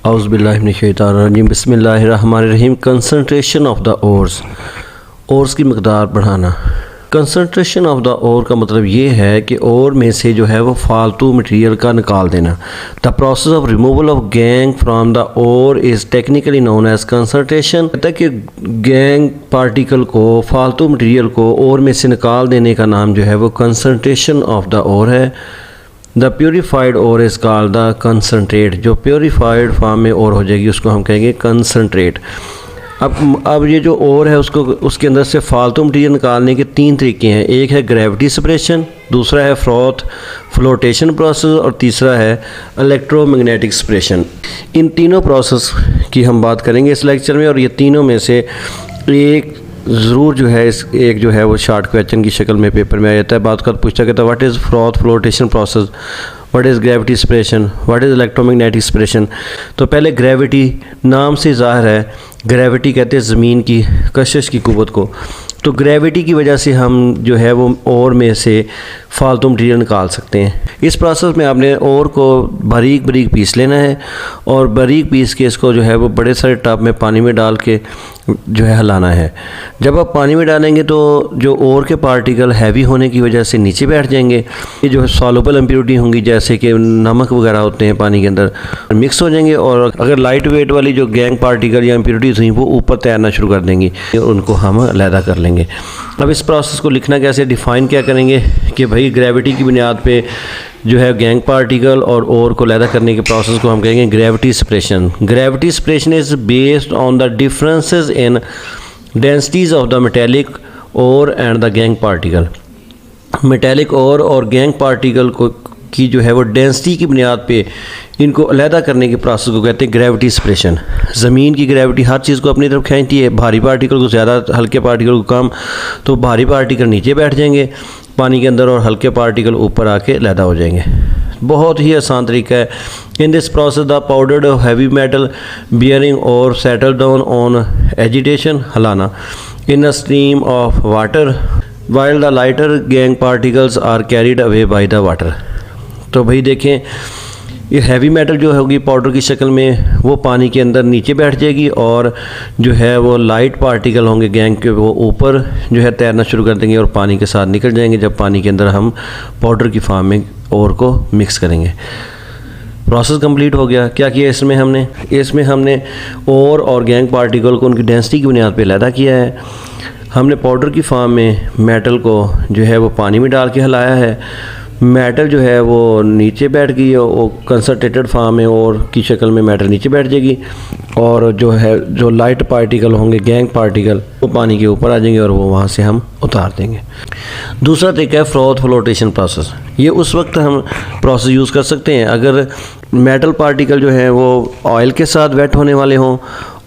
औज़ुबिल्लाहिमिनश्शैतानिर्रजीम बिस्मिल्लाहिर्रहमानिर्रहीम। Concentration of the ores की मकदार बढ़ाना। कंसंट्रेशन ऑफ द ओर का मतलब ये है कि ओर में से जो है वो फालतू मटेरियल का निकाल देना। The process of removal of gangue from the ore is technically known as concentration. कहता है कि गैंग पार्टिकल को, फालतू मटेरियल को ओर में से निकाल देने का नाम जो है वो कंसंट्रेशन ऑफ द ओर है। The purified ore is called the concentrate. जो प्योरीफाइड फॉर्म में ओर हो जाएगी उसको हम कहेंगे कंसनट्रेट। अब ये जो ओर है उसके अंदर से फालतू मटीरियल निकालने के तीन तरीके हैं। एक है ग्रेविटी सेपरेशन, दूसरा है फ्लोटेशन प्रोसेस और तीसरा है इलेक्ट्रोमैग्नेटिक सेपरेशन। इन तीनों प्रोसेस की हम बात करेंगे इस लेक्चर में, और ये तीनों में से एक ज़रूर जो है एक जो है वो शॉर्ट क्वेश्चन की शक्ल में पेपर में आ जाता है। बात का पूछता कहता है what is flotation process, what is gravity separation, what is electromagnetic separation. तो पहले ग्रेविटी, नाम से ज़ाहिर है ग्रेविटी कहते हैं ज़मीन की कशिश की क़ुव्वत को। तो ग्रेविटी की वजह से हम जो है वो ओर में से फालतू मटीरियल निकाल सकते हैं। इस प्रोसेस में आपने ओर को बारीक बारीक पीस लेना है और बारीक पीस के इसको जो है वो बड़े सारे टब में पानी में डाल के जो है हिलाना है। जब आप पानी में डालेंगे तो जो ओर के पार्टिकल हैवी होने की वजह से नीचे बैठ जाएंगे। ये जो है सॉल्युबल इम्प्योरिटी होंगी, जैसे कि नमक वगैरह होते हैं पानी के अंदर, मिक्स हो जाएंगे। और अगर लाइट वेट वाली जो गैंग पार्टिकल या इम्प्योरिटीज़ हुई वो ऊपर तैरना शुरू कर देंगी, उनको हम अलहदा कर लेंगे। अब इस प्रोसेस को लिखना कैसे, डिफ़ाइन क्या करेंगे कि भाई ग्रेविटी की बुनियाद पे जो है गैंग पार्टिकल और ओर को अलहदा करने के प्रोसेस को हम कहेंगे gravity separation. Gravity separation is based on the differences in densities of the metallic ore and the gangue particle. Metallic ore और गैंग पार्टिकल को की जो है वो डेंसिटी की बुनियाद पे इनको अलहदा करने के प्रोसेस को कहते हैं ग्रेविटी सेपरेशन। ज़मीन की ग्रेविटी हर चीज़ को अपनी तरफ खींचती है, भारी पार्टिकल को ज़्यादा, हल्के पार्टिकल को कम। तो भारी पार्टिकल नीचे बैठ जाएंगे पानी के अंदर और हल्के पार्टिकल ऊपर आके अलहदा हो जाएंगे। बहुत ही आसान तरीका है। In this process the powdered heavy metal bearing ore settle down on agitation, हिलाना, in a stream of water while the lighter gangue particles are carried away by the water. तो भाई देखें, ये हैवी मेटल जो होगी powder की शक्ल में वो पानी के अंदर नीचे बैठ जाएगी और जो है वो लाइट पार्टिकल होंगे गैंग के, वो ऊपर जो है तैरना शुरू कर देंगे और पानी के साथ निकल जाएंगे जब पानी के अंदर हम पाउडर की फॉर्म में ओर को मिक्स करेंगे। प्रोसेस कंप्लीट हो गया। क्या किया इसमें हमने ओर और गैंग पार्टिकल को उनकी डेंसिटी की बुनियाद पे अलहदा किया है। हमने पाउडर की फॉर्म में मेटल को जो है वो पानी में डाल के हिलाया है। मेटल जो है वो नीचे बैठ गई, वो कंसनट्रेटेड फॉर्म में और की शक्ल में मेटल नीचे बैठ जाएगी और जो लाइट पार्टिकल होंगे गैंग पार्टिकल वो पानी के ऊपर आ जाएंगे और वो वहाँ से हम उतार देंगे। दूसरा तरीका है फ्लोटेशन प्रोसेस। ये उस वक्त हम प्रोसेस यूज़ कर सकते हैं अगर मेटल पार्टिकल जो है वो ऑयल के साथ वेट होने वाले हों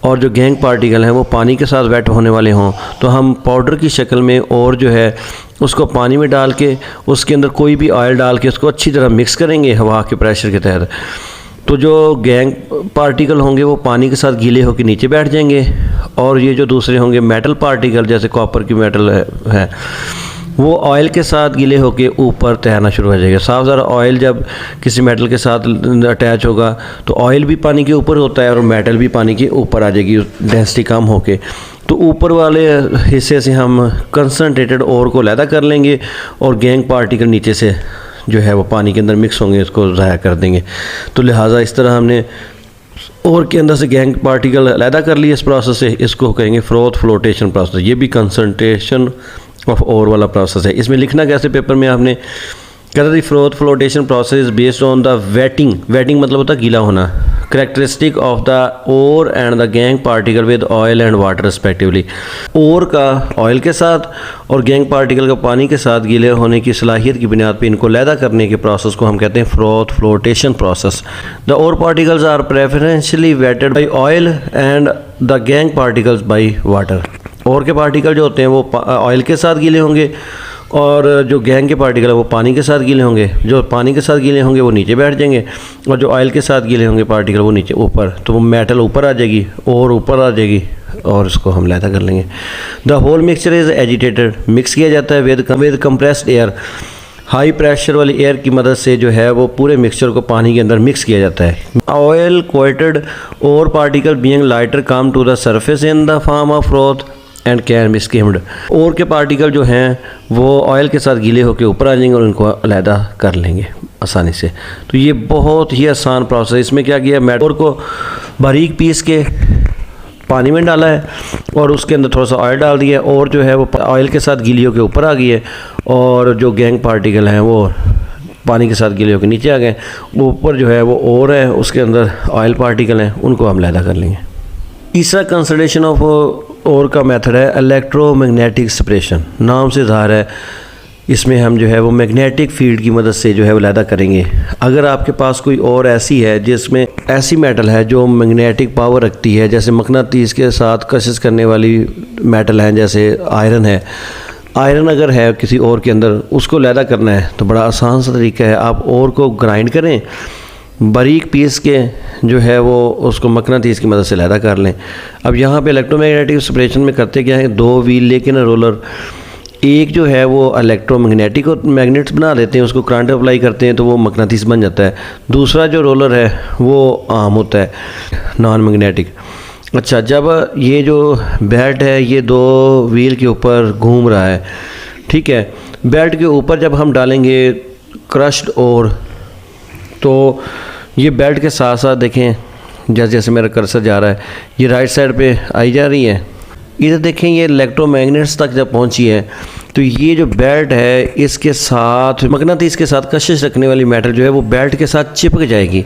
और जो गैंग पार्टिकल हैं वो पानी के साथ वेट होने वाले हों। तो हम पाउडर की शक्ल में और जो है उसको पानी में डाल के उसके अंदर कोई भी ऑयल डाल के उसको अच्छी तरह मिक्स करेंगे हवा के प्रेशर के तहत। तो जो गैंग पार्टिकल होंगे वो पानी के साथ गीले होकर नीचे बैठ जाएंगे और ये जो दूसरे होंगे मेटल पार्टिकल, जैसे कॉपर की मेटल है वो ऑयल के साथ गीले होकर ऊपर तैरना शुरू हो जाएगा। साफ ज़रा ऑयल जब किसी मेटल के साथ अटैच होगा तो ऑयल भी पानी के ऊपर होता है और मेटल भी पानी के ऊपर आ जाएगी डेंसिटी कम होके। तो ऊपर वाले हिस्से से हम कंसनट्रेटेड ओर को अलहदा कर लेंगे और गैंग पार्टिकल नीचे से जो है वो पानी के अंदर मिक्स होंगे, इसको ज़ाया कर देंगे। तो लिहाजा इस तरह हमने ओर के अंदर से गैंग पार्टिकल अलहदा कर लिए इस प्रोसेस से। इसको कहेंगे फ्लोटेशन प्रोसेस। ये भी कंसंट्रेशन ऑफ ओर वाला प्रोसेस है। इसमें लिखना कैसे पेपर में आपने कहता थी flotation process based on the wetting मतलब होता है गीला होना, characteristic of the ore and the gangue particle with oil and water respectively. Ore का ऑयल के साथ और गैंग पार्टिकल का पानी के साथ गीले होने की सलाहियत की बुनियाद पर इनको अलहदा करने के प्रोसेस को हम कहते हैं flotation process. The ore particles are preferentially wetted by oil and the gangue particles by water. Ore के पार्टिकल जो होते हैं वो ऑयल के साथ गीले होंगे और जो गैंग के पार्टिकल है वो पानी के साथ गीले होंगे। जो पानी के साथ गीले होंगे वो नीचे बैठ जाएंगे और जो ऑयल के साथ गीले होंगे पार्टिकल वो नीचे ऊपर। तो वो मेटल ऊपर आ जाएगी और ऊपर आ जाएगी और इसको हम अलहदा कर लेंगे। The whole mixture is agitated, mix किया जाता है with compressed air high pressure वाली एयर की मदद से जो है वो पूरे मिक्सचर को पानी के अंदर मिक्स किया जाता है। Oil coated ore particle being lighter come to the surface in the form of froth and can be skimmed. Ore के पार्टिकल जो हैं वो ऑयल के साथ गीले होकर ऊपर आ जाएंगे और उनको अलहदा कर लेंगे आसानी से। तो ये बहुत ही आसान प्रोसेस। इसमें क्या किया, मैटर को बारीक पीस के पानी में डाला है और उसके अंदर थोड़ा सा ऑयल डाल दिया और जो है वो ऑयल के साथ गीली होकर ऊपर आ गई है और जो गैंग पार्टिकल हैं वो पानी के साथ गीले होकर नीचे आ गए। ऊपर जो है वो और है, उसके अंदर ऑयल पार्टिकल हैं, उनको हम अलहदा कर लेंगे। तीसरा कंसिडरेशन ऑफ और का मेथड है इलेक्ट्रोमैग्नेटिक सेपरेशन। नाम से ज़ाहिर है इसमें हम जो है वो मैग्नेटिक फील्ड की मदद से जो है वो अलहदा करेंगे। अगर आपके पास कोई और ऐसी है जिसमें ऐसी मेटल है जो मैग्नेटिक पावर रखती है, जैसे मकनातीस के साथ कशिश करने वाली मेटल हैं, जैसे आयरन है, आयरन अगर है किसी और के अंदर, उसको अलहदा करना है तो बड़ा आसान सा तरीका है। आप और को ग्राइंड करें, बारीक पीस के जो है वो उसको मकनातीस की मदद से अलहदा कर लें। अब यहाँ पे इलेक्ट्रोमैग्नेटिक सेपरेशन में करते क्या है, दो व्हील लेकिन रोलर, एक जो है वो इलेक्ट्रोमैग्नेटिक और मैग्नेट्स बना देते हैं, उसको करंट अप्लाई करते हैं तो वो मकनातीस बन जाता है। दूसरा जो रोलर है वो आम होता है, नॉन मैग्नेटिक। अच्छा, जब ये जो बेल्ट है ये दो व्हील के ऊपर घूम रहा है, ठीक है, बेल्ट के ऊपर जब हम डालेंगे क्रश्ड और, तो ये बेल्ट के साथ साथ देखें जैसे जैसे मेरा कर्सर जा रहा है ये राइट साइड पे आई जा रही है। इधर देखें ये इलेक्ट्रोमैग्नेट्स तक जब पहुंची है तो ये जो बेल्ट है इसके साथ मकनातीस के साथ कशिश रखने वाली मेटल जो है वो बेल्ट के साथ चिपक जाएगी।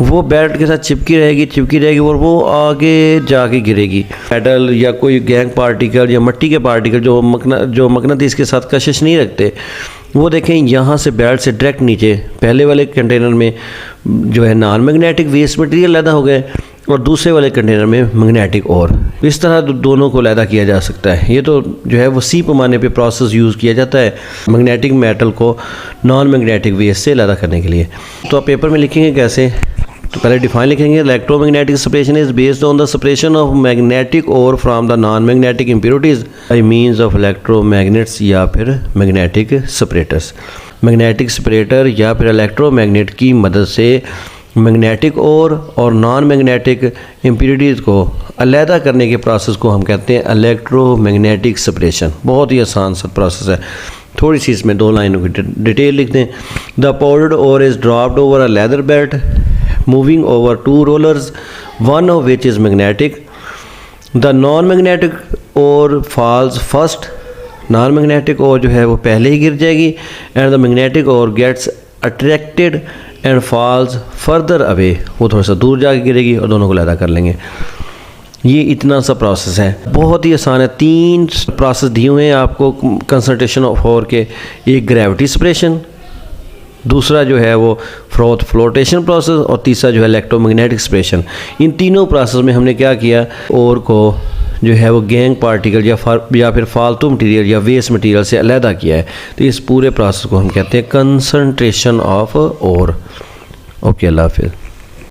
वो बेल्ट के साथ चिपकी रहेगी और वो आगे जाके गिरेगी। मेटल या कोई गैंग पार्टिकल या मिट्टी के पार्टिकल जो मकनातीस के साथ कशिश नहीं रखते, वो देखें यहाँ से बेल्ट से डायरेक्ट नीचे पहले वाले कंटेनर में जो है नॉन मैग्नेटिक वेस्ट मटेरियल अलहदा हो गए और दूसरे वाले कंटेनर में मैग्नेटिक और। इस तरह दोनों को अलहदा किया जा सकता है। ये तो जो है वो सी पैमाने पे प्रोसेस यूज़ किया जाता है मैग्नेटिक मेटल को नॉन मैग्नेटिक वेस्ट से अलहदा करने के लिए। तो आप पेपर में लिखेंगे कैसे, तो पहले डिफाइन लिखेंगे, electromagnetic separation is based on the separation of magnetic ore from the non magnetic impurities by means of electromagnets या फिर मैग्नेटिक सेपरेटर्स। मैग्नेटिक सेपरेटर या फिर इलेक्ट्रोमैग्नेट की मदद से मैग्नेटिक और नॉन मैग्नेटिक इम्प्योरिटीज़ को अलहदा करने के प्रोसेस को हम कहते हैं इलेक्ट्रोमैग्नेटिक सेपरेशन। बहुत ही आसान सा प्रोसेस है। थोड़ी सी इसमें दो लाइनों की डिटेल लिख दें। The powdered ore is dropped over a leather belt moving over two rollers, one of which is magnetic. The non-magnetic ore falls first. Non-magnetic ore जो है वो पहले ही गिर जाएगी and the magnetic ore gets attracted and falls further away. वो थोड़ा सा दूर जाके गिरेगी और दोनों को अलहदा कर लेंगे। ये इतना सा प्रोसेस है, बहुत ही आसान है। 3 प्रोसेस दिए हुए हैं आपको कंसंट्रेशन ऑफ ओर के। एक ग्रेविटी सेपरेशन, दूसरा जो है वो फ्रोथ फ्लोटेशन प्रोसेस और तीसरा जो है इलेक्ट्रोमैग्नेटिक सेपरेशन। इन तीनों प्रोसेस में हमने क्या किया, ओर को जो है वो गैंग पार्टिकल या फिर फालतू मटेरियल या वेस्ट मटेरियल से अलहदा किया है। तो इस पूरे प्रोसेस को हम कहते हैं कंसंट्रेशन ऑफ ओर। ओके, अल्लाह हाफिज़।